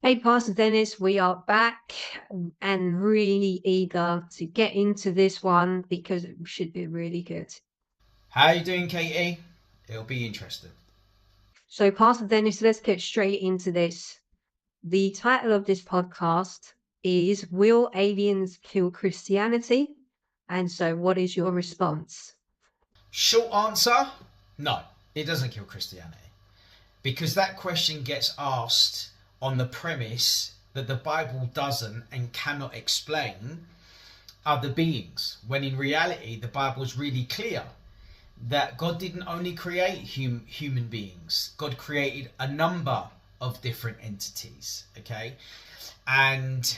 Hey, Pastor Dennis, we are back and really eager to get into this one because it should be really good. How you doing, Katie? It'll be interesting. So, Pastor Dennis, let's get straight into this. The title of this podcast is Will Aliens Kill Christianity? And so, what is your response? Short answer, no, it doesn't kill Christianity. Because that question gets asked on the premise that the Bible doesn't and cannot explain other beings, when in reality the Bible is really clear that God didn't only create human beings. God created a number of different entities, okay? And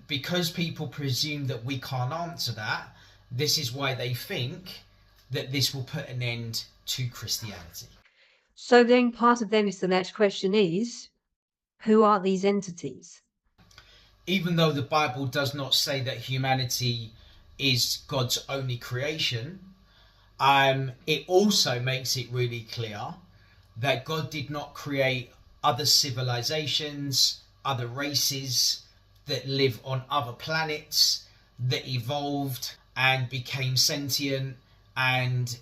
because people presume that we can't answer that, this is why they think that this will put an end to Christianity. So, then, Pastor Dennis, the next question is who are these entities? Even though the Bible does not say that humanity is God's only creation, it also makes it really clear that God did not create other civilizations, other races that live on other planets, that evolved and became sentient and,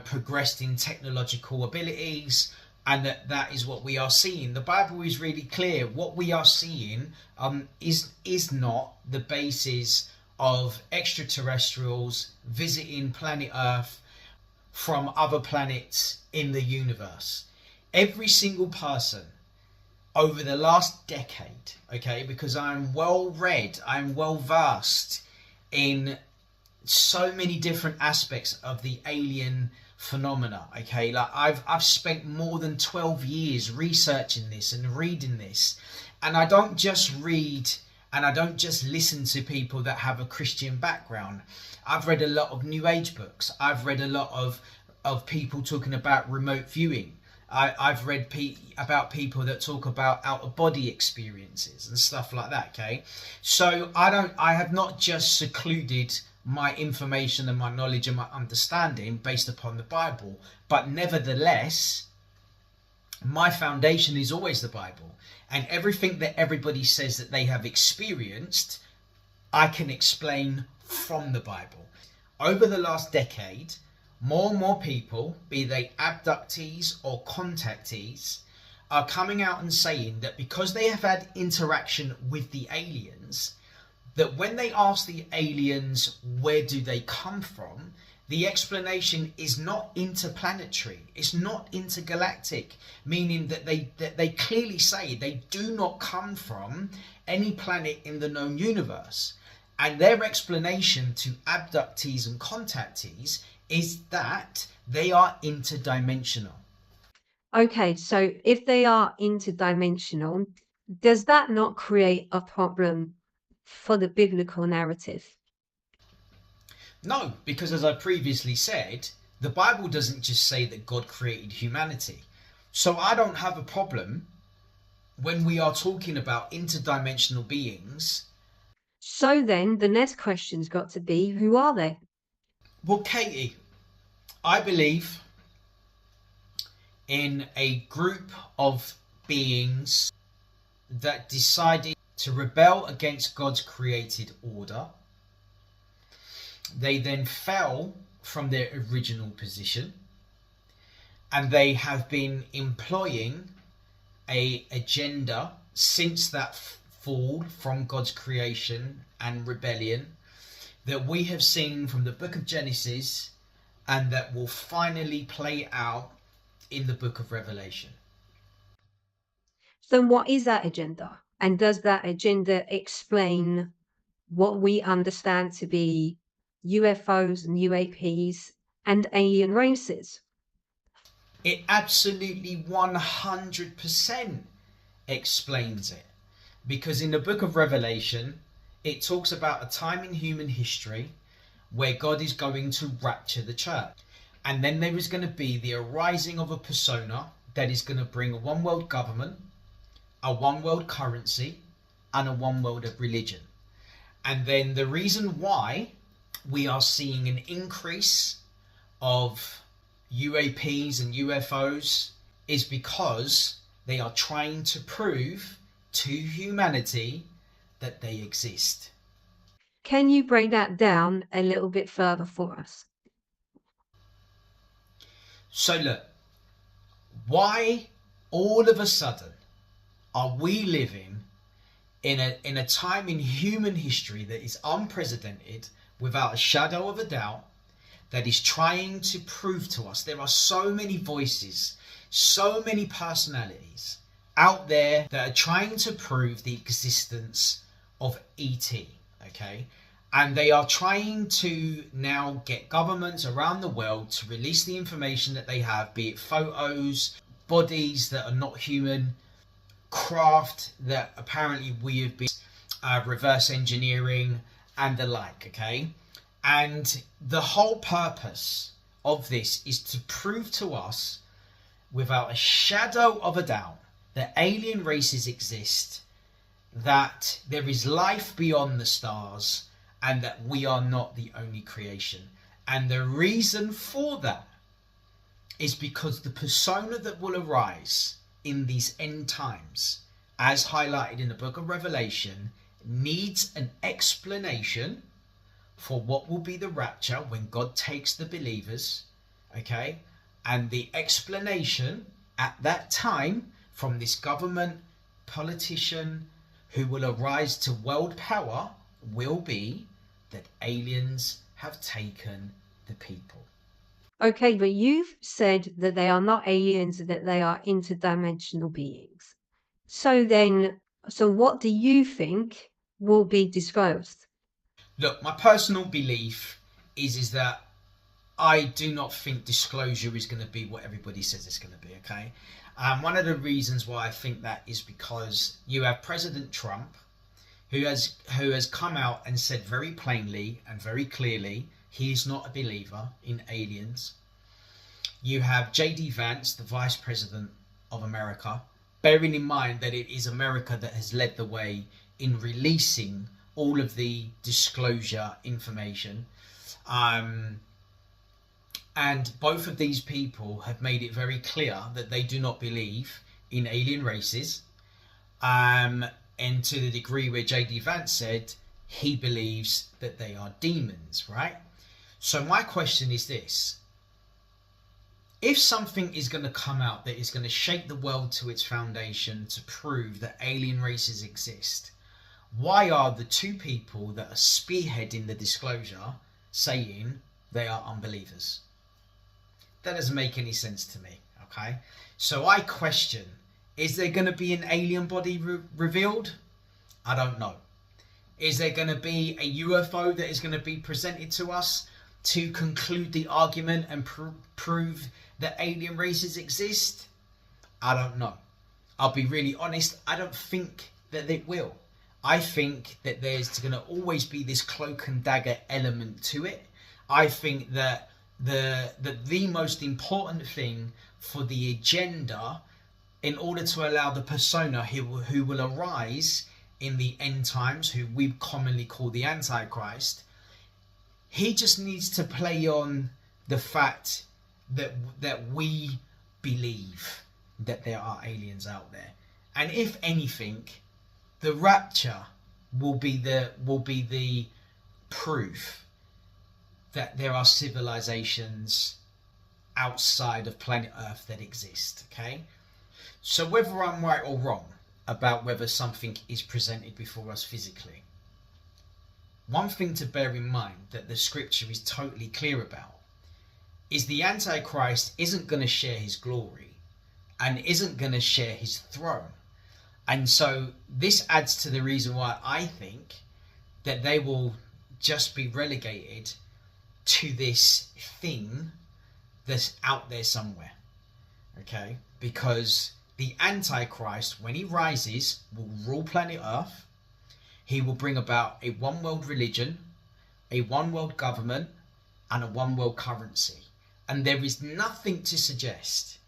progressed in technological abilities, and that is what we are seeing. The Bible is really clear. What we are seeing is not the basis of extraterrestrials visiting planet Earth from other planets in the universe. Every single person over the last decade, okay, because I'm well read, I'm well versed in so many different aspects of the alien phenomena, okay, like I've spent more than 12 years researching this and reading this, and I don't just read and I don't just listen to people that have a Christian background. I've read a lot of New Age books. I've read a lot of people talking about remote viewing. I've read about people that talk about out of body experiences and stuff like that. Okay, so I have not just secluded my information and my knowledge and my understanding based upon the Bible, but nevertheless, my foundation is always the Bible, and everything that everybody says that they have experienced, I can explain from the Bible. Over the last decade, more and more people, be they abductees or contactees, are coming out and saying that because they have had interaction with the aliens, that when they ask the aliens where do they come from, the explanation is not interplanetary, it's not intergalactic, meaning that they clearly say they do not come from any planet in the known universe. And their explanation to abductees and contactees is that they are interdimensional. Okay, so if they are interdimensional, does that not create a problem for the biblical narrative? No, because as I previously said, the Bible doesn't just say that God created humanity. So I don't have a problem when we are talking about interdimensional beings. So then the next question's got to be, who are they? Well, Katie, I believe in a group of beings that decided to rebel against God's created order. They then fell from their original position, and they have been employing a agenda since that fall from God's creation and rebellion that we have seen from the book of Genesis, and that will finally play out in the book of Revelation. So what is that agenda? And does that agenda explain what we understand to be UFOs and UAPs and alien races? It absolutely 100% explains it. Because in the book of Revelation, it talks about a time in human history where God is going to rapture the church. And then there is going to be the arising of a persona that is going to bring a one world government, a one world currency, and a one world of religion. And then the reason why we are seeing an increase of UAPs and UFOs is because they are trying to prove to humanity that they exist. Can you break that down a little bit further for us? So look, why all of a sudden are we living in a time in human history that is unprecedented, without a shadow of a doubt, that is trying to prove to us? There are so many voices, so many personalities out there that are trying to prove the existence of ET, okay? And they are trying to now get governments around the world to release the information that they have, be it photos, bodies that are not human, craft that apparently we have been reverse engineering and the like, okay? And the whole purpose of this is to prove to us, without a shadow of a doubt, that alien races exist, that there is life beyond the stars, and that we are not the only creation. And the reason for that is because the persona that will arise in these end times, as highlighted in the book of Revelation, needs an explanation for what will be the rapture when God takes the believers, okay? And the explanation at that time from this government politician who will arise to world power will be that aliens have taken the people. Okay, but you've said that they are not aliens, that they are interdimensional beings. So what do you think will be disclosed? Look, my personal belief is that I do not think disclosure is going to be what everybody says it's going to be, okay? One of the reasons why I think that is because you have President Trump, who has come out and said very plainly and very clearly he is not a believer in aliens. You have J.D. Vance, the Vice President of America, bearing in mind that it is America that has led the way in releasing all of the disclosure information. And both of these people have made it very clear that they do not believe in alien races. And to the degree where J.D. Vance said he believes that they are demons, right? So my question is this. If something is going to come out that is going to shake the world to its foundation to prove that alien races exist, why are the two people that are spearheading the disclosure saying they are unbelievers? That doesn't make any sense to me, okay? So I question, is there going to be an alien body revealed? I don't know. Is there going to be a UFO that is going to be presented to us to conclude the argument and prove that alien races exist? I don't know. I'll be really honest, I don't think that it will. I think that there's going to always be this cloak and dagger element to it. I think that the most important thing for the agenda, in order to allow the persona who will arise in the end times, who we commonly call the Antichrist, he just needs to play on the fact that we believe that there are aliens out there. And if anything, the rapture will be the proof that there are civilizations outside of planet Earth that exist, okay? So whether I'm right or wrong about whether something is presented before us physically, one thing to bear in mind that the scripture is totally clear about is the Antichrist isn't going to share his glory and isn't going to share his throne. And so this adds to the reason why I think that they will just be relegated to this thing that's out there somewhere, okay? Because the Antichrist, when he rises, will rule planet Earth. He will bring about a one world religion, a one world government, and a one world currency. And there is nothing to suggest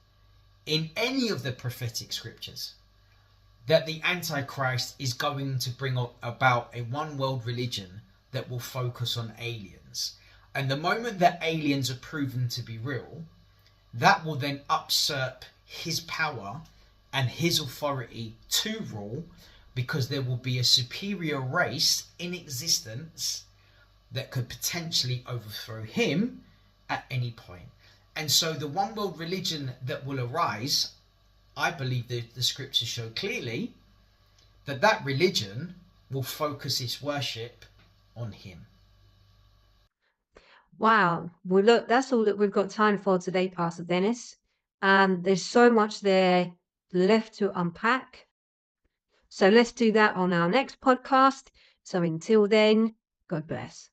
in any of the prophetic scriptures that the Antichrist is going to bring about a one world religion that will focus on aliens. And the moment that aliens are proven to be real, that will then usurp his power and his authority to rule, because there will be a superior race in existence that could potentially overthrow him at any point. And so the one world religion that will arise, I believe the scriptures show clearly that religion will focus its worship on him. Wow. Well, look, that's all that we've got time for today, Pastor Dennis. There's so much there left to unpack. So let's do that on our next podcast. So until then, God bless.